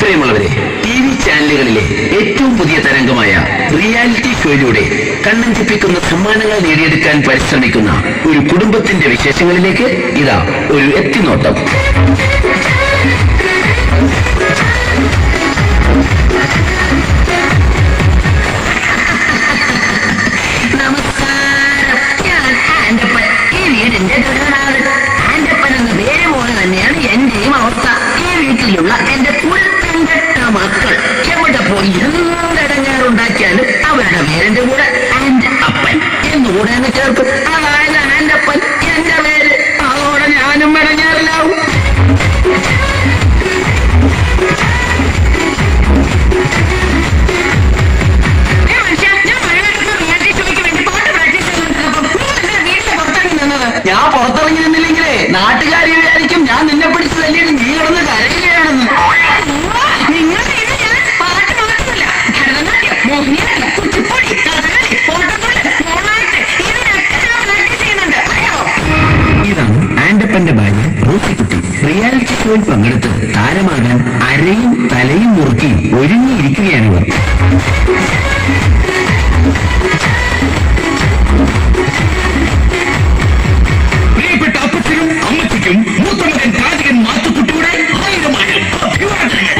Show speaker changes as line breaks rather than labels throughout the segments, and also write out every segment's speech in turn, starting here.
പ്രിയമുള്ളവരെ, TV ചാനലുകളിലെ ഏറ്റവും പുതിയ തരംഗമായ റിയാലിറ്റി ഷോയിലൂടെ കണ്ണഞ്ചിപ്പിക്കുന്ന സമ്മാനങ്ങൾ നേടിയെടുക്കാൻ പരിശ്രമിക്കുന്ന ഒരു കുടുംബത്തിന്റെ വിശേഷങ്ങളിലേക്ക് ഇതാ ഒരു എത്തിനോട്ടം.
നമസ്കാരം, ഞാൻ ആൻഡപ്പൻ. ഈ വീടിന്റെ ഘടകനാഥൻ. ആൻഡപ്പൻ എന്ന പേര് പോലെ തന്നെയാണ് എന്റെയും അവസ്ഥ. ഈ വീട്ടിലുള്ള എന്റെ കുഴപ്പംകെട്ട മക്കൾ എവിടെ പോയി എന്തെടങ്ങാറുണ്ടാക്കിയാലും അവരുടെ പേരിന്റെ കൂടെ ആൻഡ് അപ്പൻ എന്നുകൂടെ അങ്ങ് ചേർക്കും. അതായത് ആൻഡപ്പൻ എന്റെ പേര്. അതോടെ ഞാനും ഇടങ്ങാറില്ലാവും. ഞാൻ പുറത്തിറങ്ങി നിന്നില്ലെങ്കിലേ നാട്ടുകാരി വിചാരിക്കും ഞാൻ നിന്നെ പിടിച്ച് തല്ലിയിട്ട് നീ കിടന്ന് കരയുകയാണെന്ന്.
ഇതാണ് ആൻഡപ്പന്റെ ഭാര്യ റോസിക്കുട്ടി. റിയാലിറ്റി ഷോയിൽ പങ്കെടുത്ത് താരമാകാൻ അരയും തലയും മുറുക്കി ഒരുങ്ങിയിരിക്കുകയാണിവർ. പ്രിയപ്പെട്ട അപ്പച്ചനും അമ്മച്ചിക്കും മൂത്തമകൻ കാതികൻ മാത്തുക്കുട്ടിയുടെ 1000 അഭിവാദനങ്ങൾ.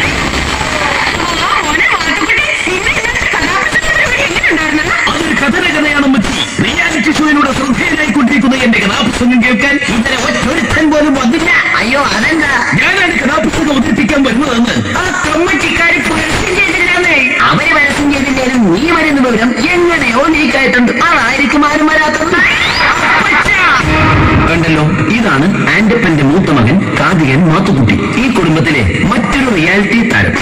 അതൊരു കഥനകഥയാണ് അമ്മച്ചി. റിയാലിറ്റി ഷോയിലൂടെ ശ്രദ്ധേയനായിക്കൊണ്ടിരിക്കുന്ന എന്റെ കഥാപ്രസംഗം കേൾക്കാൻ ഇന്നലെ ഒറ്റൊരുത്തൻ പോലും വന്നില്ല.
അയ്യോ, അതെന്താ?
ഞാനാണ് കഥാപ്രസംഗം അവതരിപ്പിക്കാൻ വരുന്നതെന്ന്
ആ കമ്മറ്റിക്കാരി പരസ്യം ചെയ്തില്ലാന്നേ. അവര് പരസ്യം ചെയ്തില്ലേലും നീ വരുന്ന വിവരം എങ്ങനെയോ നീക്കായിട്ടുണ്ട്. അതായിരിക്കും ആരും വരാത്തത്.
കണ്ടല്ലോ, ഇതാണ് ആൻഡപ്പന്റെ മൂത്ത മകൻ കാതികൻ മാത്തുക്കുട്ടി. ഈ കുടുംബത്തിലെ മറ്റൊരു റിയാലിറ്റി താരം.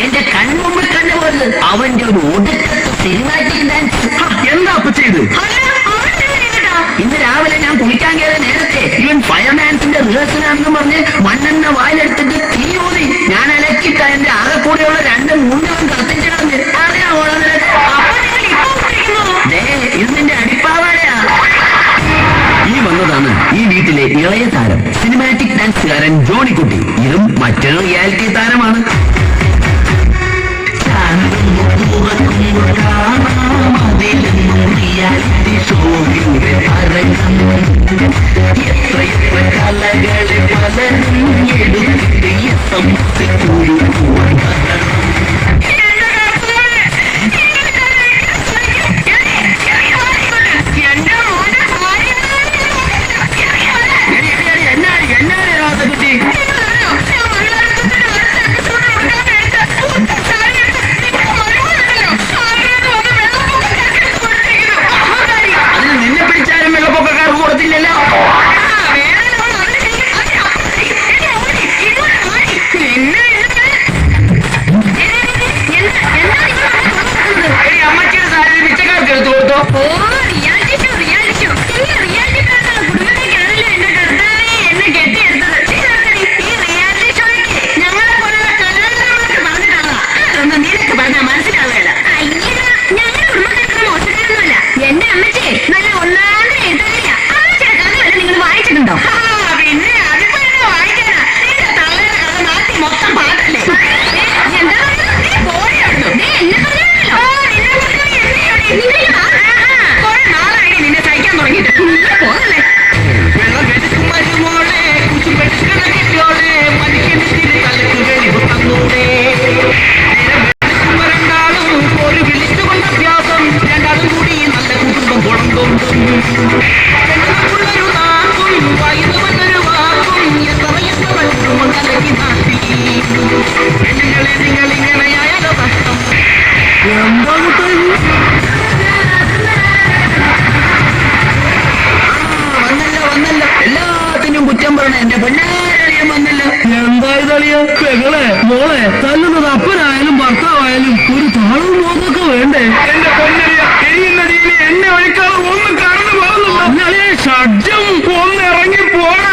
എന്റെ കൺമുമ്പിൽ കണ്ടുപോയത് അവന്റെ ഒരു ഒടുക്കത്തെ സിനിമാറ്റിക് ഡാൻസ്.
എന്താ അപ്പൊ ചെയ്ത്?
ഇന്ന് രാവിലെ ഞാൻ കുളിക്കാൻ കയറിയ നേരത്തെ ഇവൻ ഫയർ ഡാൻസിന്റെ റിഹേഴ്സലാണെന്ന് പറഞ്ഞ് മണ്ണെണ്ണ വായിലെടുത്തിട്ട് തീ ഊതി. ഞാൻ ഇലക്കിട്ട എന്റെ ആകെ കൂടെയുള്ള 2 മുണ്ടവൻ കത്തിച്ചു കളഞ്ഞ്. അറിയാമോ ഇത് നിന്റെ അടിപ്പാവാടയാ.
ഈ വന്നതാണ് ഈ വീട്ടിലെ ഇളയ താരം, സിനിമാറ്റിക് ഡാൻസുകാരൻ ജോണിക്കുട്ടി. ഇതും മറ്റൊരു റിയാലിറ്റി താരമാണ്.
എത്ര കലകളെ പലരും എടുത്തിട്ട് എല്ലാത്തിനും കുറ്റം പറയണ എന്റെ പെണ്ണാരളിയം വന്നല്ലോ.
എന്തായതളിയ പെങ്ങളെ മോളെ തല്ലുന്നത് അപ്പനായാലും ഭർത്താവായാലും ഒരു താളവും ബോധമൊക്കെ വേണ്ടേ? എന്റെ പൊന്നടിയ എരിയുന്നടിയിൽ എന്നെ ഒഴിക്കാതെ ഒന്ന് കടന്നു പോകുന്നുണ്ടോ? ഷഡ്ജം ഒന്ന് ഇറങ്ങി പോടാ.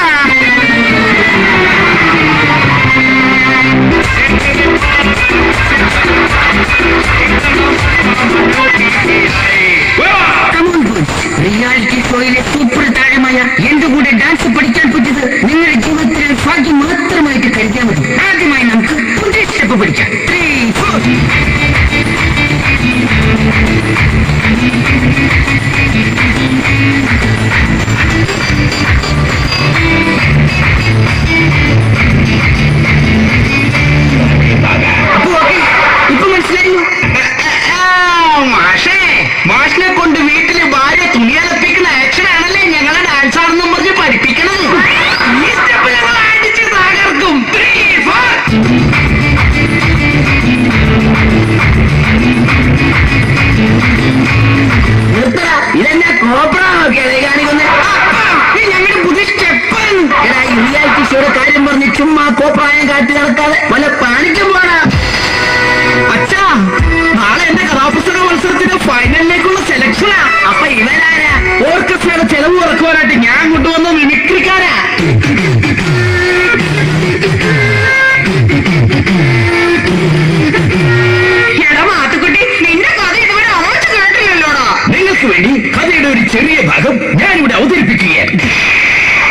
ചെറിയ ഭാഗം ഞാനിവിടെ അവതരിപ്പിക്കുകയാണ്.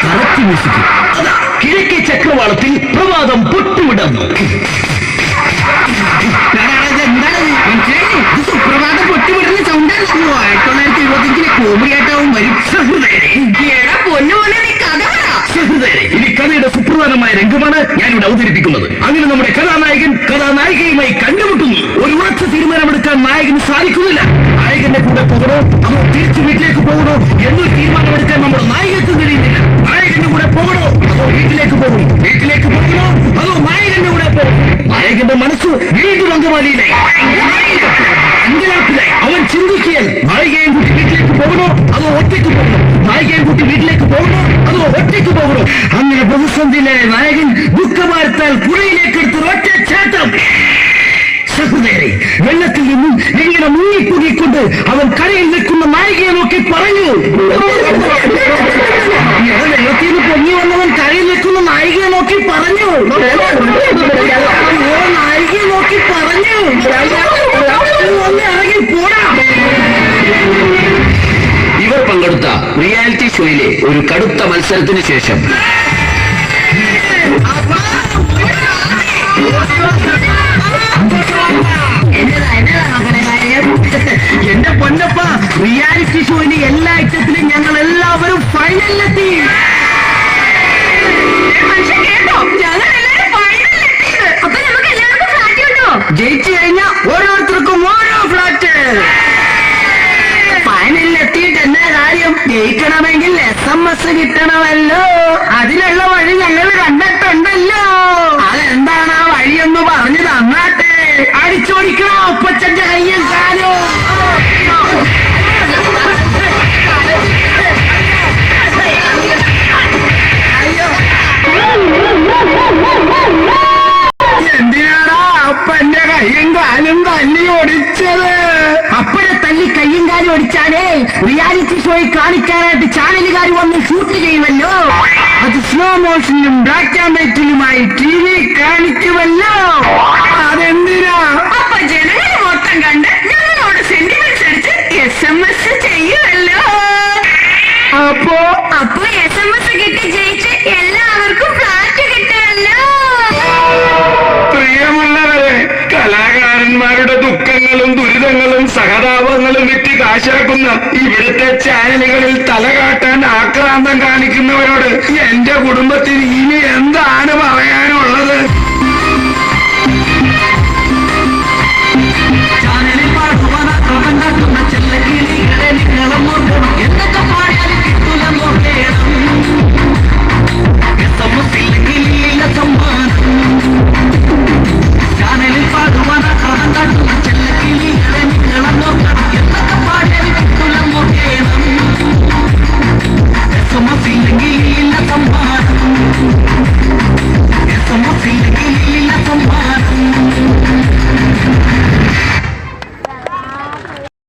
Correct music. അതാ കിഴക്കേ ചക്രവാളത്തിൽ പ്രഭാതം പൊട്ടുവിടുന്നു. സുപ്രഭാതം പൊട്ടിവിടുന്ന സൗണ്ടായിരുന്നു. 1925 കോമഡിയായിട്ടാവും വരും. ഇനി കഥയുടെ സുപ്രധാനമായ രംഗമാണ് ഞാനിവിടെ അവതരിപ്പിക്കുന്നത്. അങ്ങനെ നമ്മുടെ കഥാനായകൻ കഥാനായികയുമായി കണ്ടുമുട്ടുന്നു. ഒരു ഉറച്ച തീരുമാനമെടുക്കാൻ നായകന് സാധിക്കുന്നില്ല. നായകന്റെ കൂടെ പോകണോ അതോ തിരിച്ചു വീട്ടിലേക്ക് പോകണോ എന്നൊരു തീരുമാനമെടുക്കാൻ നമ്മുടെ നായകത്തിന് കഴിയുന്നില്ല. നായകന്റെ കൂടെ പോകണോ അതോ വീട്ടിലേക്ക് പോകും? വീട്ടിലേക്ക് പോകണോ അതോ നായകന്റെ കൂടെ പോകും? നായകന്റെ മനസ്സ് വീണ്ടും അങ്കമാലിയിലായി. അങ്കലാപ്പിലായി. അവൻ ചിന്തിക്കുകയാൽ നായികയും കൂട്ടി വീട്ടിലേക്ക് പോകണോ അതോ ഒറ്റയ്ക്ക് പോകണോ? നായികയും കൂട്ടി വീട്ടിലേക്ക് പോകണോ അതോ ഒറ്റയ്ക്ക് പോകണോ? അങ്ങനെ പ്രതിസന്ധിയിലായ നായകൻ ദുഃഖഭാരത്താൽ പുഴയിലേക്ക് എടുത്ത് ഒറ്റ ചാട്ടം. സഹോദരരെ, വെള്ളത്തിൽ നിന്നും ഇങ്ങനെ മുങ്ങിപ്പൊങ്ങിക്കൊണ്ട് അവൻ കരയിൽ നിൽക്കുന്ന നായികയെ നോക്കി പറഞ്ഞു. വെള്ളത്തിൽ നിന്ന് പൊങ്ങി വന്നവൻ കരയിൽ നിൽക്കുന്ന നായികയെ നോക്കി പറഞ്ഞു. നായികയെ നോക്കി പറഞ്ഞു, ഒന്ന് ഇറങ്ങി പോടാ. ഇവർ പങ്കെടുത്ത റിയാലിറ്റി ഷോയിലെ ഒരു കടുത്ത മത്സരത്തിന് ശേഷം എന്റെ പൊന്നപ്പ, റിയാലിറ്റി ഷോയിലെ എല്ലാ ഐറ്റത്തിലും ഞങ്ങൾ എല്ലാവരും ഫൈനലിലെത്തി. ജയിച്ചു കഴിഞ്ഞാൽ ഓരോരുത്തർക്കും ഓരോ ഫ്ലാറ്റ്. ഫൈനലിലെത്തിയിട്ട് എന്നാ കാര്യം? ജയിക്കണമെങ്കിൽ SMS കിട്ടണമല്ലോ. അതിനുള്ള വഴി ഞങ്ങൾ കണ്ടിട്ടുണ്ടല്ലോ. അതെന്താണ് ആ വഴിയൊന്ന് പറഞ്ഞു തന്നാട്ടെ. അടിച്ചോടിക്കണോ ഒപ്പച്ചന്റെ കയ്യും കാലോ? എന്തിനാടാ അപ്പന്റെ കയ്യും കാലും തല്ലി ഓടിച്ചത്? അപ്പനെ തല്ലി കയ്യും കാലും ഓടിച്ചാലേ റിയാലിറ്റി ഷോയിൽ കാണിക്കാനായിട്ട് ചാനലുകാർ വന്ന് ഷൂട്ട് ചെയ്യുമല്ലോ. അത് സ്ലോ മോഷനിലും ബ്ലാക്ക് ആൻഡ് വൈറ്റിലുമായി TV കാണിക്കുമല്ലോ. അതെന്തിനാ? അപ്പൊ ജനങ്ങൾ മൊത്തം കണ്ട് ഞങ്ങളോട് സെന്റിമെന്റ്സ് അടിച്ച് SMS ചെയ്യുമല്ലോ. അപ്പോ SMS കിട്ടി ജയിച്ച് എല്ലാവർക്കും ഫ്ലാറ്റ് കിട്ടുമല്ലോ. പ്രിയമുള്ളവരെ, കലാകാരന്മാരുടെ ദുഃഖങ്ങളും ദുരിതങ്ങളും സഹതാപങ്ങളും വിറ്റ് കാശാക്കുന്ന ഇവിടുത്തെ ചാനലുകളിൽ തലകാട്ടാൻ ആക്രാന്തം കാണിക്കുന്നവരോട് എന്റെ കുടുംബത്തിന് ഇനി എന്താണ് പറയാനുള്ളത്?